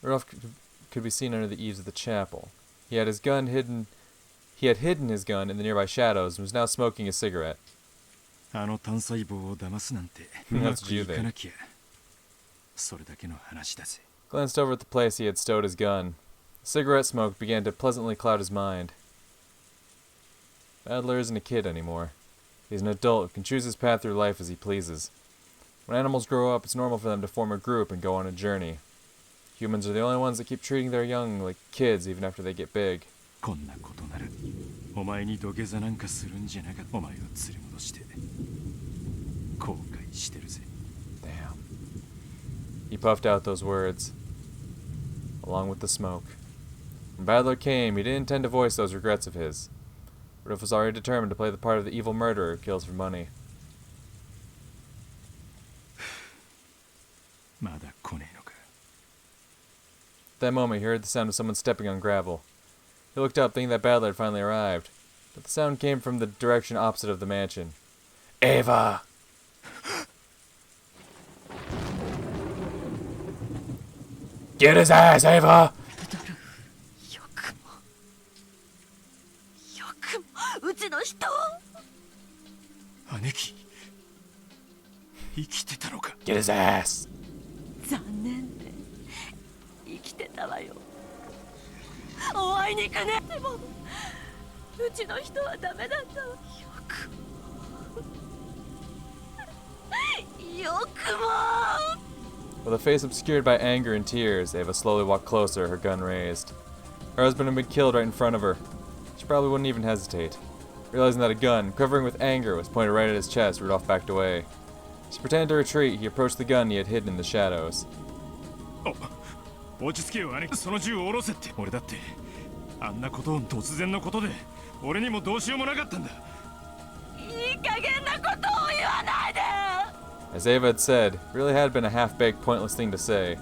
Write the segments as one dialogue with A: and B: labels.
A: Rudolph could be seen under the eaves of the chapel. He had hidden his gun in the nearby shadows and was now smoking a cigarette. That's you there. Glanced over at the place he had stowed his gun. Cigarette smoke began to pleasantly cloud his mind. Badler isn't a kid anymore. He's an adult who can choose his path through life as he pleases. When animals grow up, it's normal for them to form a group and go on a journey. Humans are the only ones that keep treating their young like kids even after they get big. Damn. He puffed out those words, along with the smoke. When Badler came, he didn't intend to voice those regrets of his. Rudolph was already determined to play the part of the evil murderer who kills for money. At that moment, he heard the sound of someone stepping on gravel. He looked up, thinking that Badler had finally arrived, but the sound came from the direction opposite of the mansion. Ava! Get his ass, Ava! Get his ass! With a face obscured by anger and tears, Ava slowly walked closer, her gun raised. Her husband had been killed right in front of her. She probably wouldn't even hesitate. Realizing that a gun, quivering with anger, was pointed right at his chest, Rudolph backed away. As he pretended to retreat, he approached the gun he had hidden in the shadows. As Ava had said, it really had been a half-baked, pointless thing to say.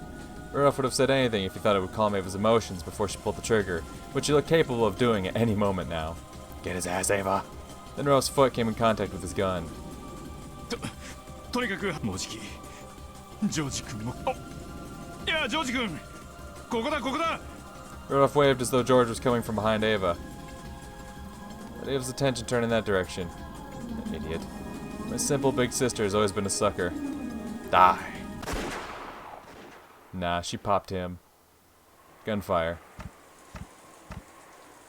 A: Rudolph would have said anything if he thought it would calm Ava's emotions before she pulled the trigger, which she looked capable of doing at any moment now. Get his ass, Ava! Then Rudolph's foot came in contact with his gun. Rudolph waved as though George was coming from behind Ava. But Ava's attention turned in that direction. Idiot. My simple big sister has always been a sucker. Die. Nah, she popped him. Gunfire.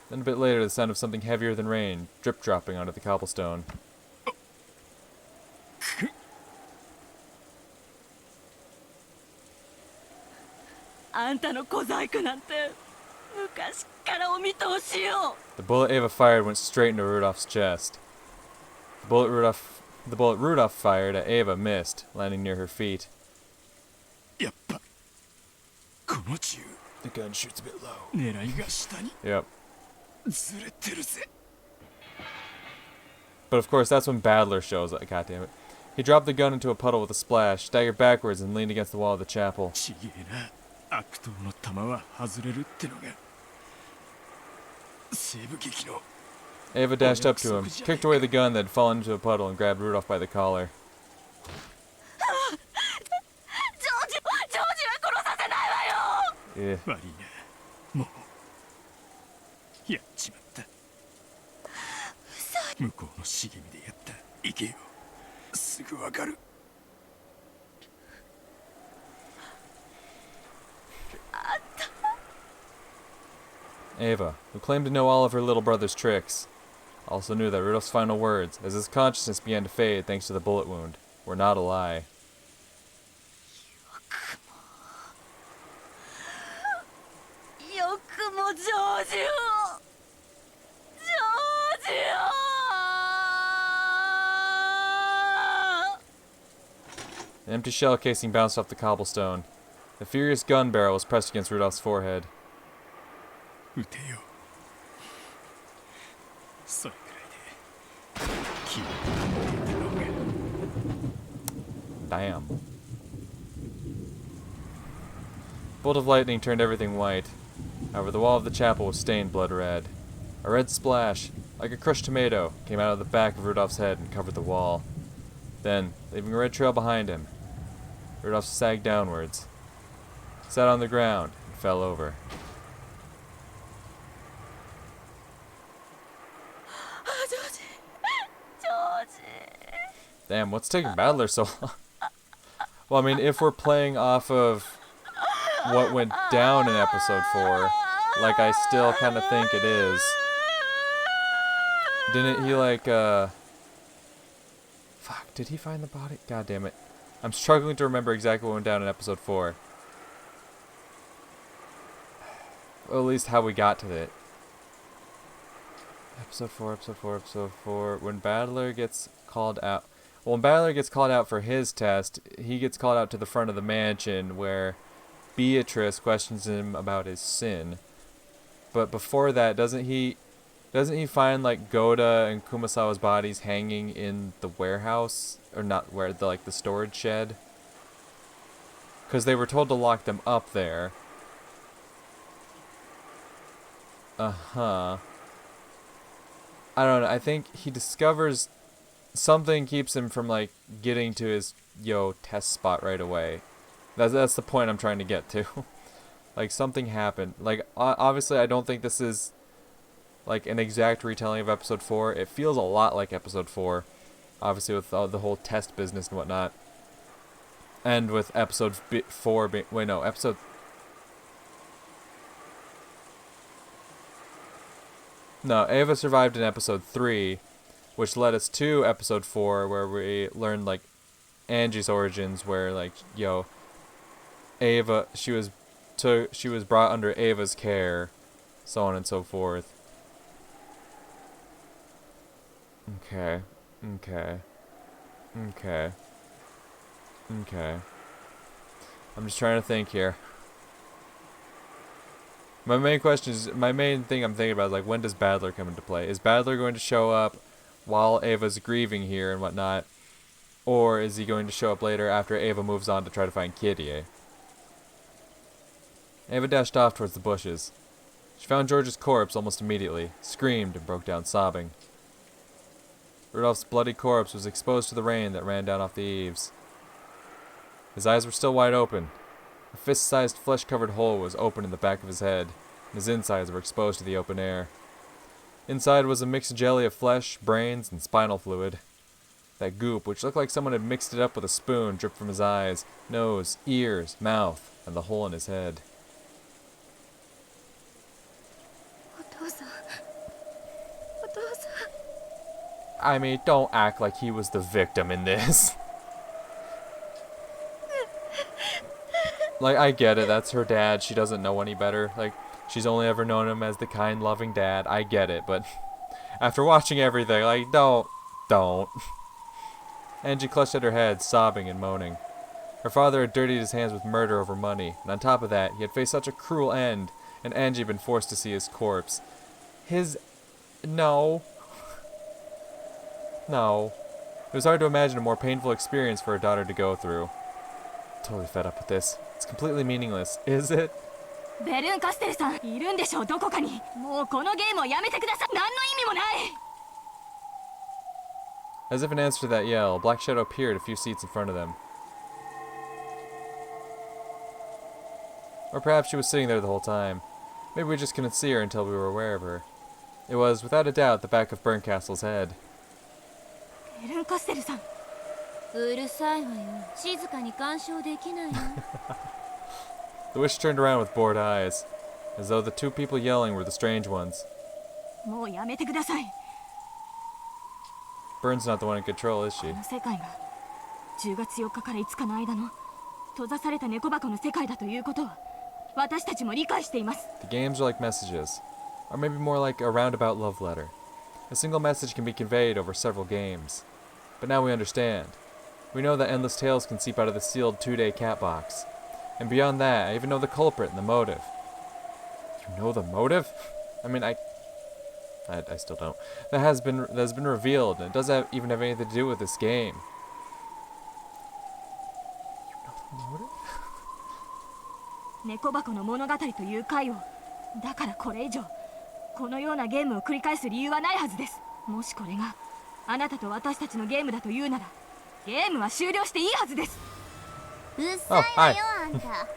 A: Then a bit later, the sound of something heavier than rain, drip-dropping onto the cobblestone. The bullet Ava fired went straight into Rudolph's chest. The bullet Rudolph fired at Ava missed, landing near her feet. The gun shoots a bit low. Yep. But of course, that's when Badler shows up. God damn it. He dropped the gun into a puddle with a splash, staggered backwards, and leaned against the wall of the chapel. Ava dashed up to him, kicked away the gun that had fallen into a puddle, and grabbed Rudolph by the collar. Yeah. Ava, who claimed to know all of her little brother's tricks, also knew that Rudolph's final words, as his consciousness began to fade thanks to the bullet wound, were not a lie. An empty shell casing bounced off the cobblestone. The furious gun barrel was pressed against Rudolph's forehead. Damn. Bolt of lightning turned everything white. However, the wall of the chapel was stained blood red. A red splash, like a crushed tomato, came out of the back of Rudolph's head and covered the wall. Then, leaving a red trail behind him, Rudolph sagged downwards, sat on the ground, and fell over. Damn, what's taking Battler so long? Well, I mean, if we're playing off of what went down in episode 4, like I still kind of think it is. Didn't he like, fuck, did he find the body? God damn it. I'm struggling to remember exactly what went down in episode 4. Or at least how we got to it. Episode 4. When Battler gets called out. Well, when Battler gets called out for his test, he gets called out to the front of the mansion where Beatrice questions him about his sin. But before that, doesn't he find like Goda and Kumasawa's bodies hanging in the warehouse, or not where the storage shed? Because they were told to lock them up there. I don't know. I think he discovers something keeps him from like getting to his test spot right away. That's the point I'm trying to get to. Like something happened. Like obviously I don't think this is like an exact retelling of episode 4. It feels a lot like episode 4, obviously with the whole test business and whatnot. And with episode 4 being episode. No, Ava survived in episode 3, which led us to episode 4, where we learned like Angie's origins, where like Ava she was brought under Ava's care, so on and so forth. Okay. I'm just trying to think here. My main thing I'm thinking about is like, when does Battler come into play? Is Battler going to show up while Ava's grieving here and whatnot? Or is he going to show up later after Ava moves on to try to find Kyrie? Ava dashed off towards the bushes. She found George's corpse almost immediately, screamed, and broke down sobbing. Rudolph's bloody corpse was exposed to the rain that ran down off the eaves. His eyes were still wide open. A fist-sized flesh-covered hole was open in the back of his head, and his insides were exposed to the open air. Inside was a mixed jelly of flesh, brains, and spinal fluid. That goop, which looked like someone had mixed it up with a spoon, dripped from his eyes, nose, ears, mouth, and the hole in his head. I mean, don't act like he was the victim in this. Like, I get it, that's her dad, she doesn't know any better. Like, she's only ever known him as the kind, loving dad. I get it, but after watching everything, like, don't. Angie clutched at her head, sobbing and moaning. Her father had dirtied his hands with murder over money, and on top of that, he had faced such a cruel end, and Angie had been forced to see his corpse. No. It was hard to imagine a more painful experience for her daughter to go through. Totally fed up with this. It's completely meaningless, is it? As if in answer to that yell, a black shadow appeared a few seats in front of them. Or perhaps she was sitting there the whole time. Maybe we just couldn't see her until we were aware of her. It was, without a doubt, the back of Berncastle's head. The witch turned around with bored eyes, as though the two people yelling were the strange ones. Burn's not the one in control, is she? The games are like messages, or maybe more like a roundabout love letter. A single message can be conveyed over several games. But now we understand. We know that endless tales can seep out of the sealed 2-day cat box. And beyond that, I even know the culprit and the motive. You know the motive? I mean, I still don't. That has been revealed, and it doesn't even have anything to do with this game. You know the motive? 猫箱の物語という回をだからこれ以上このようなゲームを繰り返す理由はないはずです。もしこれがあなたと私たちのゲームだというならゲームは終了していいはずです。うっさいわよあんた。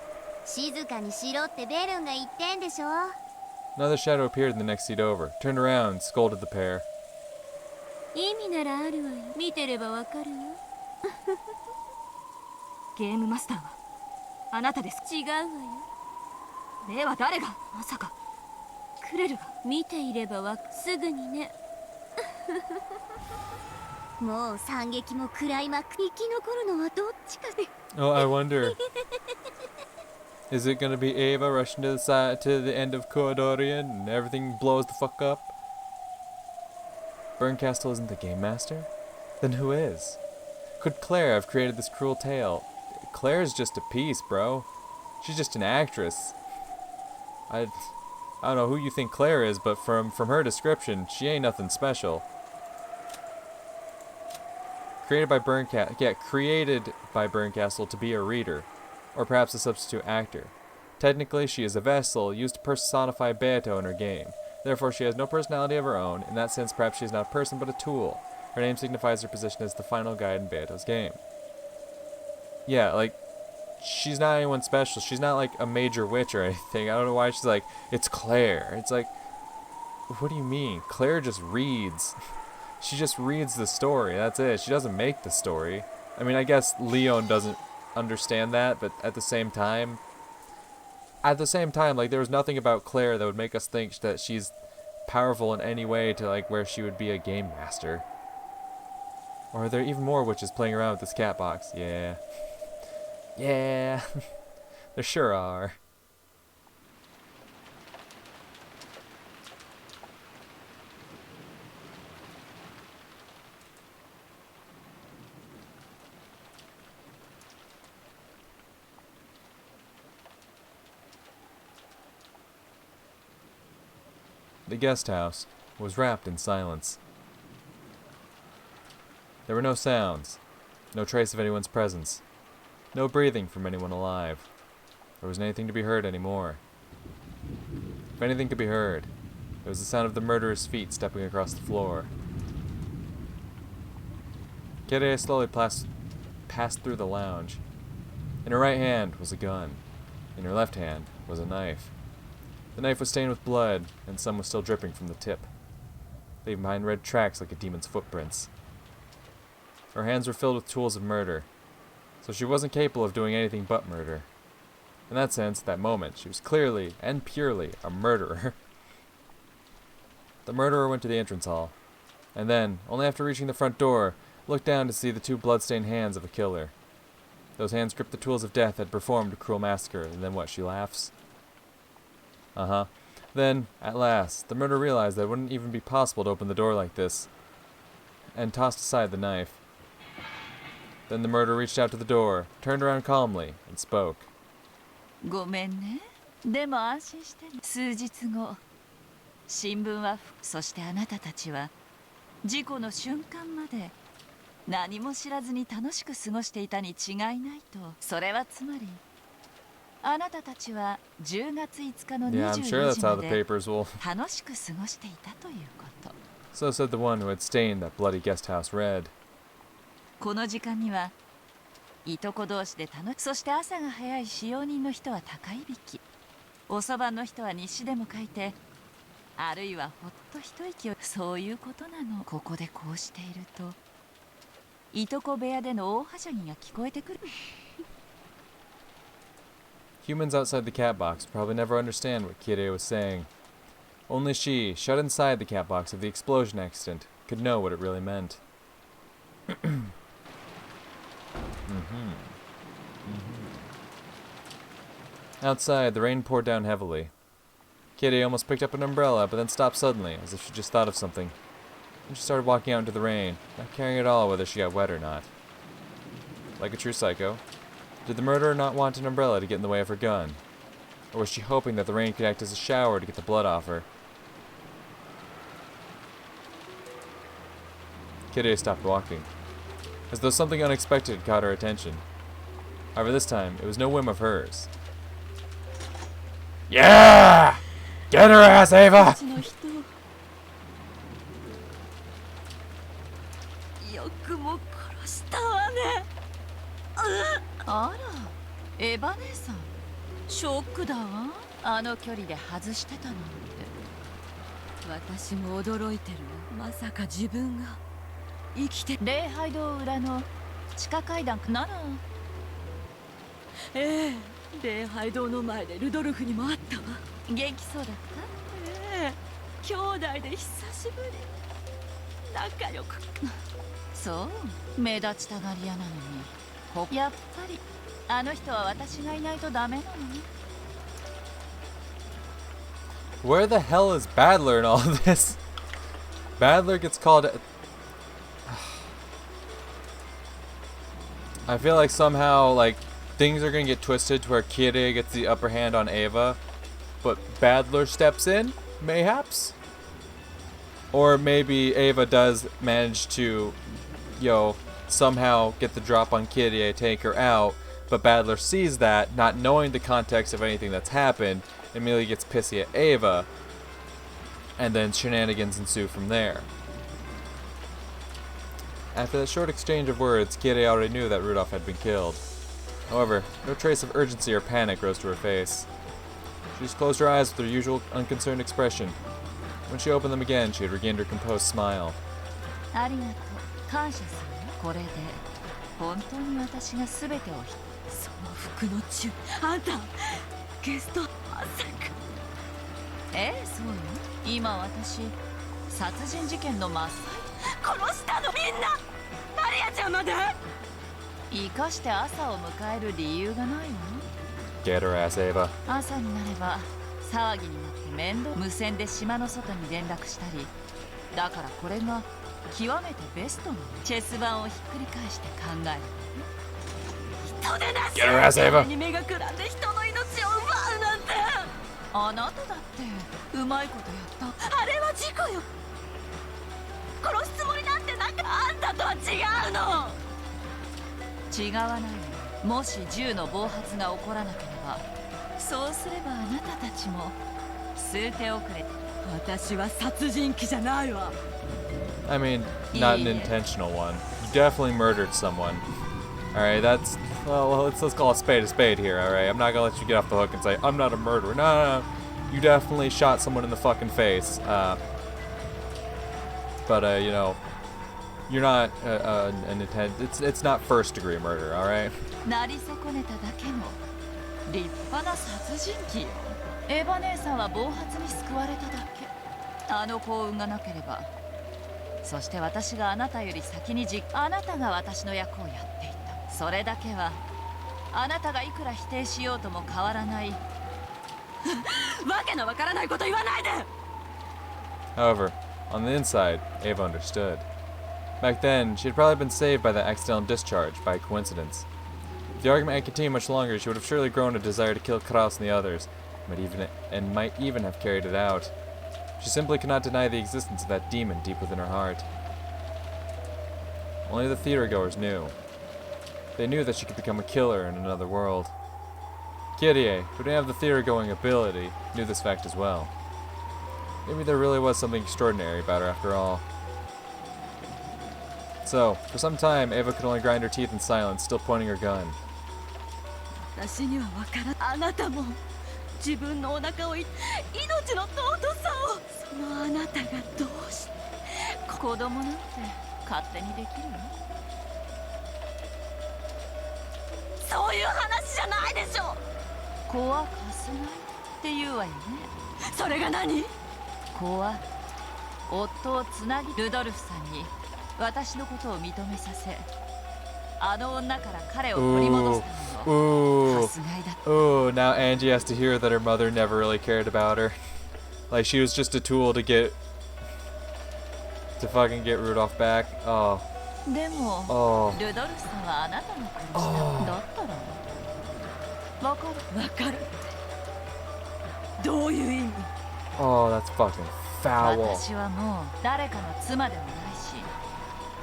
A: Another shadow appeared in the next seat over, turned around, and scolded the pair.
B: 意味ならあるわよ。見てればわかるわ。ゲームマスターはあなたです。違うわよ。では誰が？まさかクレルが？見ていればすぐにね。もう惨劇もクライマックス生き残るのはどっちかで。
A: Oh, I wonder. Is it gonna be Ava rushing to the side to the end of Corridorian and everything blows the fuck up? Berncastle isn't the game master? Then who is? Could Claire have created this cruel tale? Claire's just a piece, bro. She's just an actress. I don't know who you think Claire is, but from her description, she ain't nothing special. Created by Berncastle to be a reader, or perhaps a substitute actor. Technically, she is a vessel used to personify Beato in her game. Therefore, she has no personality of her own. In that sense, perhaps she is not a person, but a tool. Her name signifies her position as the final guide in Beato's game. Yeah, like, she's not anyone special. She's not like a major witch or anything. I don't know why she's like, it's Claire. It's like, what do you mean? Claire just reads. She just reads the story. That's it. She doesn't make the story. I mean, I guess Leon doesn't understand that, but at the same time, like, there was nothing about Claire that would make us think that she's powerful in any way to like where she would be a game master. Or are there even more witches playing around with this cat box? Yeah. Yeah. There sure are. The guest house was wrapped in silence. There were no sounds, no trace of anyone's presence, no breathing from anyone alive. There wasn't anything to be heard anymore. If anything could be heard, it was the sound of the murderer's feet stepping across the floor. Kyrie slowly passed through the lounge. In her right hand was a gun. In her left hand was a knife. The knife was stained with blood, and some was still dripping from the tip, leaving behind red tracks like a demon's footprints. Her hands were filled with tools of murder, so she wasn't capable of doing anything but murder. In that sense, at that moment, she was clearly and purely a murderer. The murderer went to the entrance hall, and then, only after reaching the front door, looked down to see the two blood-stained hands of a killer. Those hands gripped the tools of death that had performed a cruel massacre, and then what, she laughs? Uh-huh. Then, at last, the murderer realized that it wouldn't even be possible to open the door like this, and tossed aside the knife. Then the murderer reached out to the door, turned around calmly, and spoke.
B: ごめんね。でも安心して。数日後、新聞はそしてあなたたちは事故の瞬間まで何も知らずに楽しく過ごしていたに違いないと。それはつまりあなたたちは10月5日の24時まで楽しく過ごしていたということ。
A: So said the one who had stained that bloody guest house red.
B: この時間にはいとこ同士で楽しそして朝が早い使用人の人は高いびき、遅番の人は日誌でも書いて、あるいはほっと一息を。そういうことなの。ここでこうしているといとこ部屋での大はしゃぎが聞こえてくる。
A: Humans outside the cat box would probably never understand what Kyrie was saying. Only she, shut inside the cat box of the explosion accident, could know what it really meant. Outside, the rain poured down heavily. Kyrie almost picked up an umbrella, but then stopped suddenly, as if she just thought of something. And she started walking out into the rain, not caring at all whether she got wet or not. Like a true psycho, did the murderer not want an umbrella to get in the way of her gun? Or was she hoping that the rain could act as a shower to get the blood off her? Kyrie stopped walking, as though something unexpected had caught her attention. However, this time, it was no whim of hers. Yeah! Get her ass, Ava!
B: よくも殺したわね。あら、エヴァ姉さん。ショックだわ。あの距離で外してたなんて。
C: 私も驚いてるわ。まさか自分が生きて。
B: 礼拝堂裏の地下階段なら。
C: ええ、礼拝堂の前でルドルフにも会ったわ。
B: 元気そうだった？
C: ええ、兄弟で久しぶり。仲良く。
B: そう、目立ちたがり屋なのに。やっぱりあの人は私がいないとダメなのね。
A: Where the hell is Badler in all this? Badler gets called. I feel like somehow, like, things are gonna get twisted to where Kyrie gets the upper hand on Ava, but Badler steps in, mayhaps? Or maybe Ava does manage to, somehow get the drop on Kyrie, take her out, but Badler sees that, not knowing the context of anything that's happened, immediately gets pissy at Ava, and then shenanigans ensue from there. After that short exchange of words, Kyrie already knew that Rudolph had been killed. However, no trace of urgency or panic rose to her face. She just closed her eyes with her usual unconcerned expression. When she opened them again, she had regained her composed smile.
B: ありがとう。感謝するよ。これで本当に私が全てを
C: その服の中、あんたゲストまさか。
B: ええ、そうよ。今私殺人事件の真っ
C: 殺したのみんな。マリアちゃんまで。
B: 生かして朝を迎える理由がないわ。
A: Get her ass, Ava.
B: 朝になれば騒ぎになって面倒。無線で島の外に連絡したり。だからこれが極めてベストなの。チェス盤をひっくり返して考える。
C: 人でなし。
A: Get her ass, Ava.
C: に目がくらんで人の命を奪うなんて。
B: あなただってうまいことやった。
C: あれは事故よ。殺すつもりなんてなかった。あんたとは違うの。
B: 違わないの。もし銃の暴発が起こらなければ、そうすればあなたたちも数手遅れ。
C: 私は殺人鬼じゃないわ。
A: I mean, not an intentional one. You definitely murdered someone. Alright, that's... Well, let's call a spade here, alright? I'm not gonna let you get off the hook and say, I'm not a murderer. No. You definitely shot someone in the fucking face. But, you're not an intent... It's not first-degree murder, alright?
B: なり損ねただけの立派な殺人鬼よ。エヴァ姉さんは暴発に救われただけ。あの幸運がなければ。そして私があなたより先にあなたが私の役をやっていた。それだけはあなたがいくら否定しようとも変わらない。
C: わけのわからないこと言わないで。
A: However, on the inside, Ava understood. Back then, she had probably been saved by that accidental discharge, by coincidence. If the argument had continued much longer, she would have surely grown a desire to kill Kraus and the others, might even have carried it out. She simply could not deny the existence of that demon deep within her heart. Only the theatergoers knew. They knew that she could become a killer in another world. Kyrie, who didn't have the theater-going ability, knew this fact as well. Maybe there really was something extraordinary about her after all. So, for some time, Ava could only grind her teeth in silence, still pointing her gun.
C: 私にはわからん。あなたも自分のお腹を命の尊さを。そのあなたがどうして。
B: 子供なんて勝手にできるの？
C: そういう話じゃないでしょ。
B: 子は貸せないって言うわよね。
C: それが何？
B: 子は夫をつなぎ、ルドルフさんに私のことを認めさせ、あの女から彼を取り戻すための殺害だった。
A: Ooh, now Angie has to hear that her mother never really cared about her. Like she was just a tool to fucking get Rudolph back. Oh.
B: でも、
A: Oh.
B: ルドルフさんはあなたが殺した。だったらわかる。
C: わかる。どういう意味？
A: Oh, that's fucking foul.
B: 私はもう誰かの妻でもないし、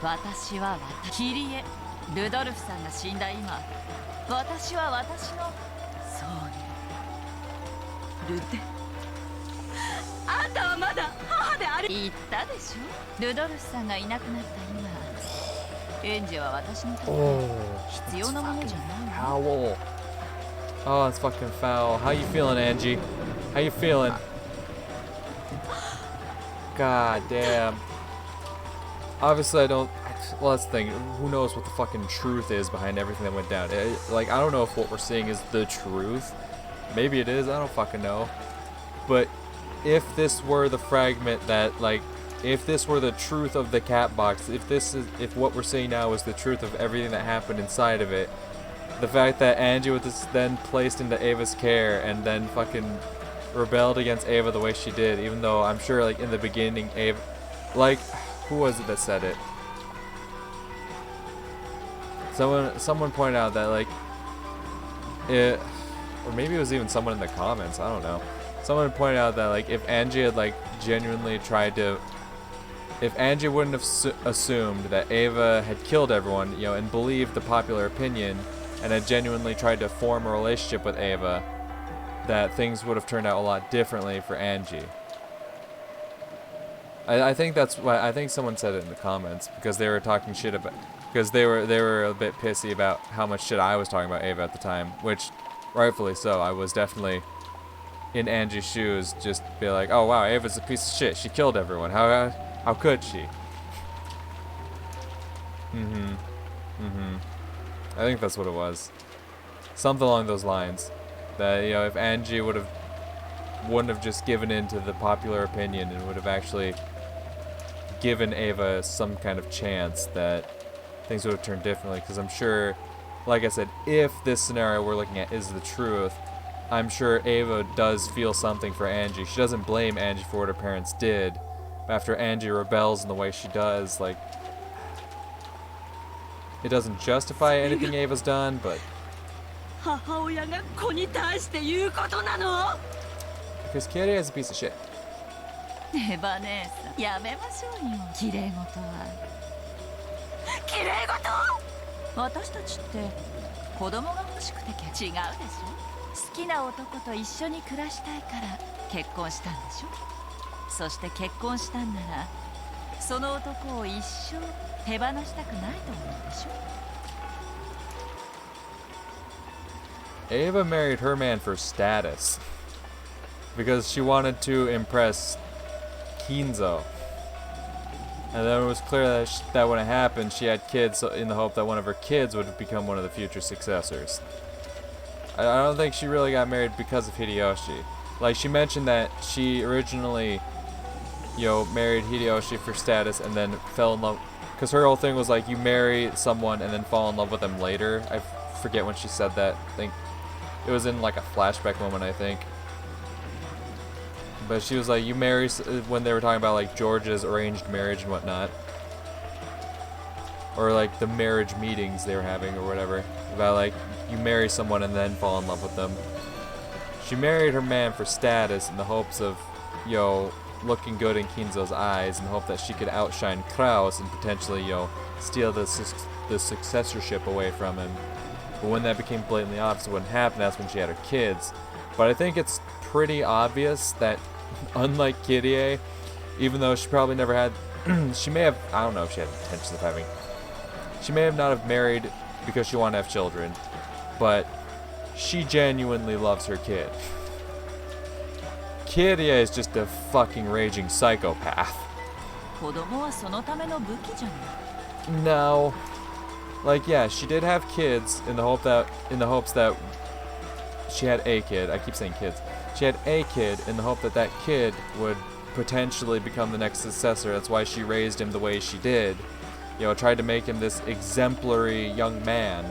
B: 私はキリエ、ルドルフさんが死んだ今、私は私の。
C: そうね。ルテ。あんたはまだ母であり。
B: 言ったでしょ。ルドルフさんがいなくなった今、エンジは私にとって必要なものじゃない。
A: Foul. Oh, it's fucking foul. How you feeling, Angie? How you feeling? God damn. Obviously, I don't. Well, that's the thing. Who knows what the fucking truth is behind everything that went down? Like, I don't know if what we're seeing is the truth. Maybe it is. I don't fucking know. But if this were the fragment that, like, if this were the truth of the cat box, if what we're seeing now is the truth of everything that happened inside of it, the fact that Angie was then placed into Ava's care and then fucking rebelled against Ava the way she did, even though I'm sure, like, in the beginning, Ava, like, who was it that said it? Someone pointed out that, like, it, or maybe it was even someone in the comments, I don't know. Someone pointed out that, like, if Angie had, like, genuinely tried to, if Angie wouldn't have assumed that Ava had killed everyone, you know, and believed the popular opinion, and had genuinely tried to form a relationship with Ava, that things would have turned out a lot differently for Angie. I think that's why, I think someone said it in the comments, because they were talking shit about, because they were a bit pissy about how much shit I was talking about Ava at the time, which, rightfully so, I was definitely in Angie's shoes, just be like, oh wow, Ava's a piece of shit, she killed everyone, how could she? I think that's what it was. Something along those lines. That, you know, if Angie wouldn't have just given in to the popular opinion and would have actually given Ava some kind of chance, that things would have turned differently. Because I'm sure, like I said, if this scenario we're looking at is the truth, I'm sure Ava does feel something for Angie. She doesn't blame Angie for what her parents did. But after Angie rebels in the way she does, like, it doesn't justify anything Ava's done, but because Kyrie is a piece of shit.
B: エヴァ姉さん、やめましょうよ、綺麗事は。綺麗事？私たちって子供が欲しくて違うでしょ。好きな男と一緒に暮らしたいから結婚したんでしょ。そして結婚したんなら、その男を一生手放したくないと思うでしょ。
A: Ava married her man for status. Because she wanted to impress Kinzo. And then it was clear that when it happened, she had kids in the hope that one of her kids would become one of the future successors. I don't think she really got married because of Hideyoshi. Like, she mentioned that she originally, you know, married Hideyoshi for status and then fell in love. Because her whole thing was like, you marry someone and then fall in love with them later. I forget when she said that. I think it was in like a flashback moment, I think. But she was like, you marry, when they were talking about like George's arranged marriage and whatnot. Or like the marriage meetings they were having or whatever. About like, you marry someone and then fall in love with them. She married her man for status in the hopes of, you know, looking good in Kinzo's eyes, in the hope that she could outshine Kraus and potentially, you know, steal the successorship away from him. But when that became blatantly obvious what happened, that's when she had her kids. But I think it's pretty obvious that, unlike Kyrie, even though she probably never had, she may have, I don't know if she had intentions of having, she may have not have married because she wanted to have children, but she genuinely loves her kid. Kyrie is just a fucking raging psychopath. No. Like, yeah, she did have kids in the hopes that she had a kid. I keep saying kids. She had a kid in the hope that that kid would potentially become the next successor. That's why she raised him the way she did. You know, tried to make him this exemplary young man.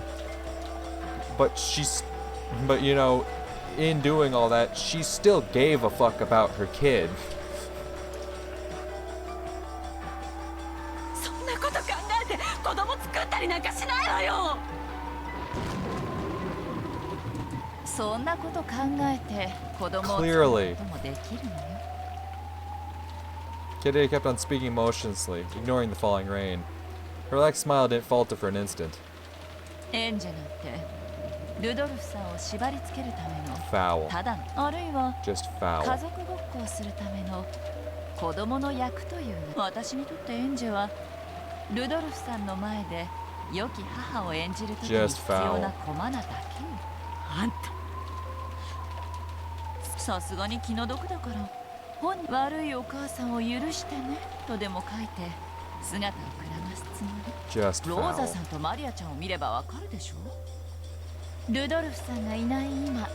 A: But you know, in doing all that, she still gave a fuck about her kid. Clearly. Kyrie kept on speaking motionlessly, ignoring the falling rain. Her relaxed smile didn't falter for an instant. Foul. Just foul.
B: するための子供の役というの。私にとってエンジェはルドルフさんの前で良き母を演じるときに必要な駒なだけよ。あんたさすがに気の毒だから悪いお母さんを許してねとでも書いて姿をくらますつも
A: Just
B: り。ローザ
A: foul.
B: さんとマリアちゃんを見ればわかるでしょ。ルドルフさんがいない今、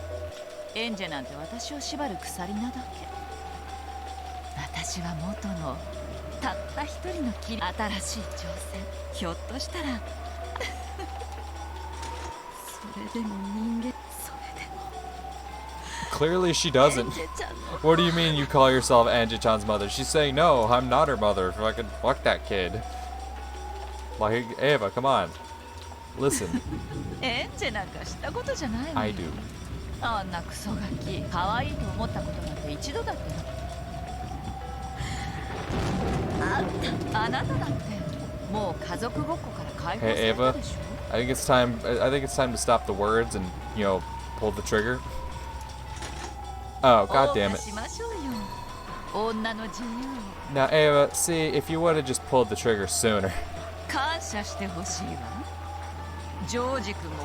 B: エンジェなんて私を縛る鎖なだけ。私は元のたった一人の新しい挑戦。ひょっとしたら
C: それでも人間、それでも
A: Clearly she
C: エン
A: doesn't.
C: ジェちゃんの
A: What do you mean you call yourself Angie-chan's mother? She's saying, no, I'm not her mother. Fucking fuck that kid. Like, Ava, come on. Listen,
B: エンジェなんかしたことじゃないわ。
A: I do.
B: あんなクソガキ可愛いと思ったことなんて一度だってな。あなただってもう家族ごっこから解放さ
A: Hey,
B: れ
A: Ava.
B: たでしょ。
A: I think it's time to stop the words and, you know, pull the trigger. Oh, god damn
B: 謳歌
A: it.
B: しましょうよ、女の自由を。
A: Now, Ava, see, if you would have just pulled the trigger sooner.
B: 感謝してほしいわ。ジョージ君も